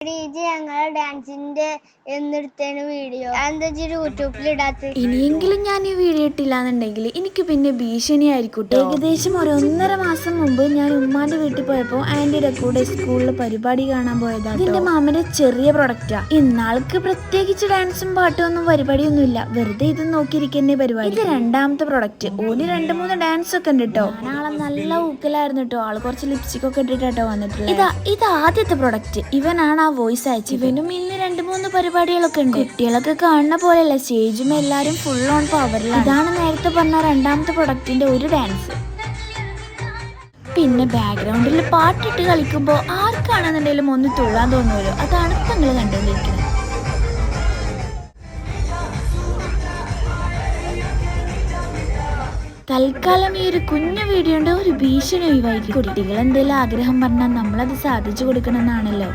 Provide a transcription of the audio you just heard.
ഞങ്ങളെ ഡാൻസിന്റെ എന്നെടുത്തേന് വീഡിയോ എന്താ യൂട്യൂബിൽ ഇടാത്ത. ഇനിയെങ്കിലും ഞാൻ ഈ വീഡിയോ ഇട്ടില്ലാന്നുണ്ടെങ്കിൽ എനിക്ക് പിന്നെ ഭീഷണിയായിരിക്കും. ഏകദേശം 1.5 മാസം മുമ്പ് ഞാൻ ഉമ്മാന്റെ വീട്ടിൽ പോയപ്പോൾ ആന്റിയുടെ കൂടെ സ്കൂളിൽ പരിപാടി കാണാൻ പോയതാണ്. ഇതിന്റെ മാമന്റെ ചെറിയ പ്രൊഡക്റ്റാ. ഇന്നാൾക്ക് പ്രത്യേകിച്ച് ഡാൻസും പാട്ടും ഒന്നും പരിപാടിയൊന്നും ഇല്ല, വെറുതെ ഇത് നോക്കിയിരിക്കുന്നേ പരിപാടി. ഇത് 2ാമത്തെ പ്രൊഡക്റ്റ്. ഓന് 2-3 ഡാൻസ് ഒക്കെ ഉണ്ട് കേട്ടോ. ആളെ നല്ല ഊക്കലായിരുന്നു കേട്ടോ. ആള് കുറച്ച് ലിപ്സ്റ്റിക് ഒക്കെ ഇട്ടിട്ടോ വന്നിട്ടുള്ളത്. ഇത് ആദ്യത്തെ പ്രൊഡക്റ്റ്. ഇവനാണ് ആ വോയിസ് അയച്ചത്. ഇവനും ഇന്ന് 2-3 പരിപാടികളൊക്കെ ഉണ്ട്. കുട്ടികളൊക്കെ കാണുന്ന പോലെയല്ല, സ്റ്റേജും എല്ലാരും ഫുൾ ഓൺ പവറിലാണ്. ഇതാണ് നേരത്തെ പറഞ്ഞ 2ാമത്തെ പ്രൊഡക്റ്റിന്റെ ഒരു ഡാൻസ്. പിന്നെ ബാക്ക്ഗ്രൗണ്ടിൽ പാട്ടിട്ട് കളിക്കുമ്പോൾ ആർക്കാണെന്നുണ്ടെങ്കിലും ഒന്ന് തുള്ളാൻ തോന്നുമല്ലോ, അതാണ് ഇപ്പൊ നിങ്ങൾ കണ്ടുകൊണ്ടിരിക്കുന്നത്. തൽക്കാലം ഈ ഒരു കുഞ്ഞു വീഡിയോന്റെ ഒരു ഭീഷണി ഒഴിവാക്കി. കുട്ടികൾ എന്തെങ്കിലും ആഗ്രഹം പറഞ്ഞാൽ നമ്മളത് സാധിച്ചു കൊടുക്കണം എന്നാണല്ലോ.